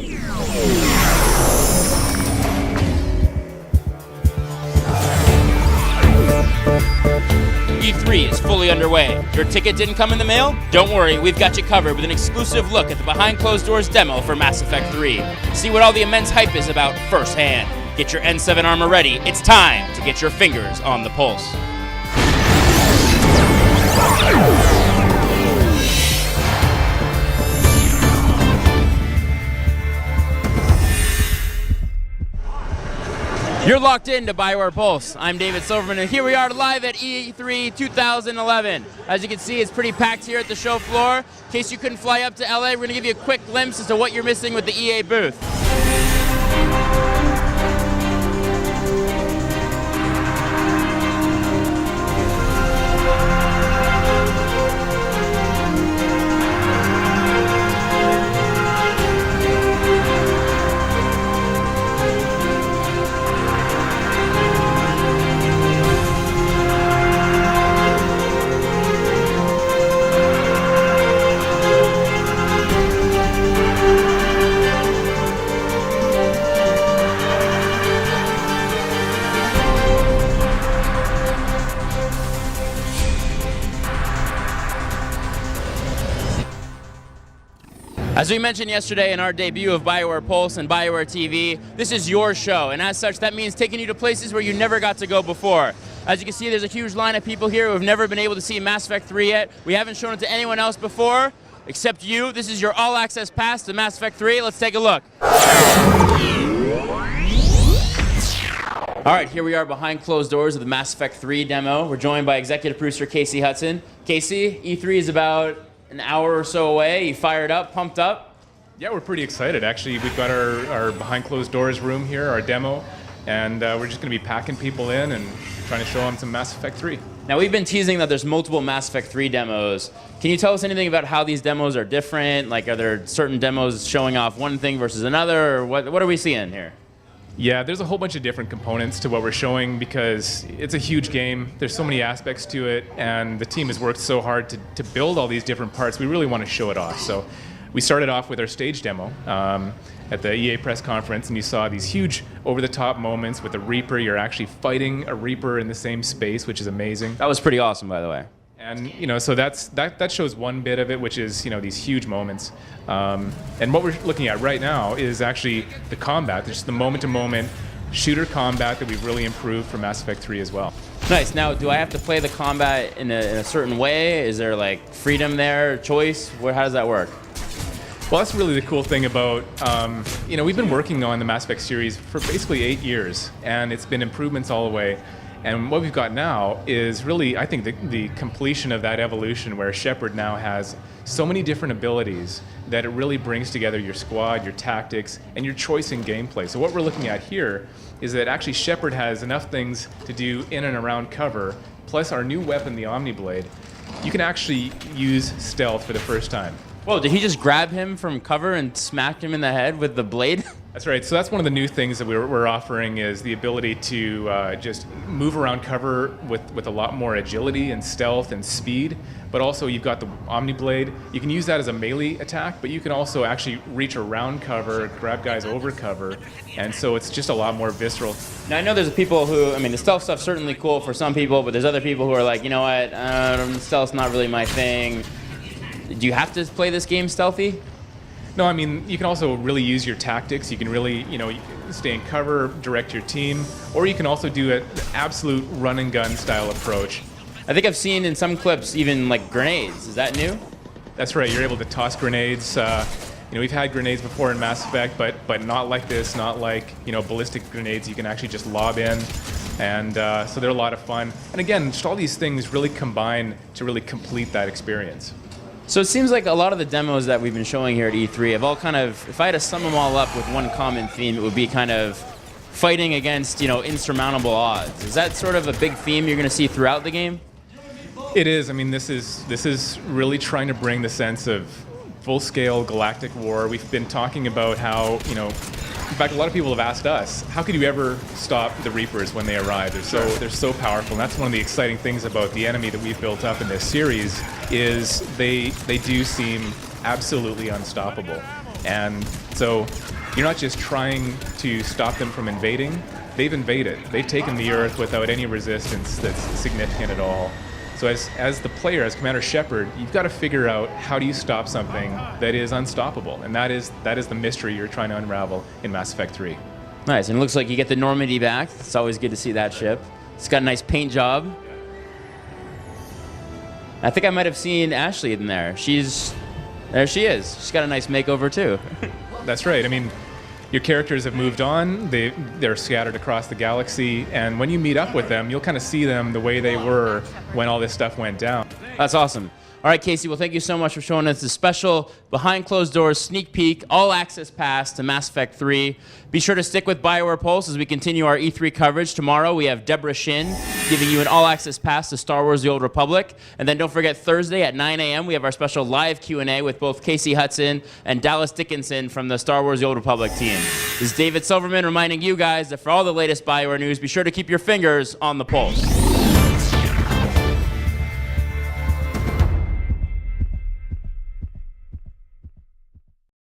E3 is fully underway. Your ticket didn't come in the mail? Don't worry, we've got you covered with an exclusive look at the behind closed doors demo for Mass Effect 3. See what all the immense hype is about firsthand. Get your N7 armor ready. It's time to get your fingers on the pulse. You're locked into BioWare Pulse. I'm David Silverman, and here we are live at E3 2011. As you can see, it's pretty packed here at the show floor. In case you couldn't fly up to LA, we're going to give you a quick glimpse as to what you're missing with the EA booth. As we mentioned yesterday in our debut of BioWare Pulse and BioWare TV, this is your show, and as such, that means taking you to places where you never got to go before. As you can see, there's a huge line of people here who have never been able to see Mass Effect 3 yet. We haven't shown it to anyone else before, except you. This is your all-access pass to Mass Effect 3. Let's take a look. All right, here we are behind closed doors of the Mass Effect 3 demo. We're joined by executive producer Casey Hudson. Casey, E3 is about an hour or so away. You fired up, pumped up? Yeah, we're pretty excited. Actually, we've got our behind closed doors room here, our demo, and we're just going to be packing people in and trying to show them some Mass Effect 3. Now, we've been teasing that there's multiple Mass Effect 3 demos. Can you tell us anything about how these demos are different? Like, are there certain demos showing off one thing versus another, or what are we seeing here? Yeah, there's a whole bunch of different components to what we're showing because it's a huge game. There's so many aspects to it, and the team has worked so hard to build all these different parts. We really want to show it off. So we started off with our stage demo at the EA press conference, and you saw these huge over-the-top moments with the Reaper. You're actually fighting a Reaper in the same space, which is amazing. That was pretty awesome, by the way. And so that shows one bit of it, which is these huge moments. And what we're looking at right now is actually the combat, just the moment-to-moment shooter combat that we've really improved for Mass Effect 3 as well. Nice. Now, do I have to play the combat in a certain way? Is there like freedom there, choice? How does that work? Well, that's really the cool thing about, we've been working on the Mass Effect series for basically 8 years, and it's been improvements all the way. And what we've got now is really, I think, the completion of that evolution where Shepard now has so many different abilities that it really brings together your squad, your tactics, and your choice in gameplay. So what we're looking at here is that actually Shepard has enough things to do in and around cover, plus our new weapon, the Omniblade. You can actually use stealth for the first time. Whoa, did he just grab him from cover and smack him in the head with the blade? That's right. So that's one of the new things that we're offering is the ability to just move around cover with a lot more agility and stealth and speed. But also you've got the Omniblade. You can use that as a melee attack, but you can also actually reach around cover, grab guys over cover, and so it's just a lot more visceral. Now I know there's people who, the stealth stuff's certainly cool for some people, but there's other people who are like, you know what, stealth's not really my thing. Do you have to play this game stealthy? No, you can also really use your tactics. You can really, stay in cover, direct your team, or you can also do an absolute run and gun style approach. I think I've seen in some clips even like grenades. Is that new? That's right. You're able to toss grenades. We've had grenades before in Mass Effect, but not like this. Not like ballistic grenades. You can actually just lob in, and so they're a lot of fun. And again, just all these things really combine to really complete that experience. So it seems like a lot of the demos that we've been showing here at E3 have all kind of, if I had to sum them all up with one common theme, it would be kind of fighting against, insurmountable odds. Is that sort of a big theme you're going to see throughout the game? It is. This is really trying to bring the sense of full-scale galactic war. We've been talking about how, in fact, a lot of people have asked us, how could you ever stop the Reapers when they arrive? They're so powerful, and that's one of the exciting things about the enemy that we've built up in this series is they do seem absolutely unstoppable. And so you're not just trying to stop them from invading, they've invaded. They've taken the Earth without any resistance that's significant at all. So as the player, as Commander Shepard, you've got to figure out how do you stop something that is unstoppable. And that is the mystery you're trying to unravel in Mass Effect 3. Nice, and it looks like you get the Normandy back. It's always good to see that ship. It's got a nice paint job. I think I might have seen Ashley in there. There she is. She's got a nice makeover too. That's right. I mean, your characters have moved on. They're scattered across the galaxy, and when you meet up with them, you'll kind of see them the way they were when all this stuff went down. That's awesome. All right, Casey, well, thank you so much for showing us the special behind closed doors sneak peek, all access pass to Mass Effect 3. Be sure to stick with BioWare Pulse as we continue our E3 coverage. Tomorrow, we have Deborah Shin giving you an all access pass to Star Wars The Old Republic. And then don't forget, Thursday at 9 a.m., we have our special live Q&A with both Casey Hudson and Dallas Dickinson from the Star Wars The Old Republic team. This is David Silverman reminding you guys that for all the latest BioWare news, be sure to keep your fingers on the pulse.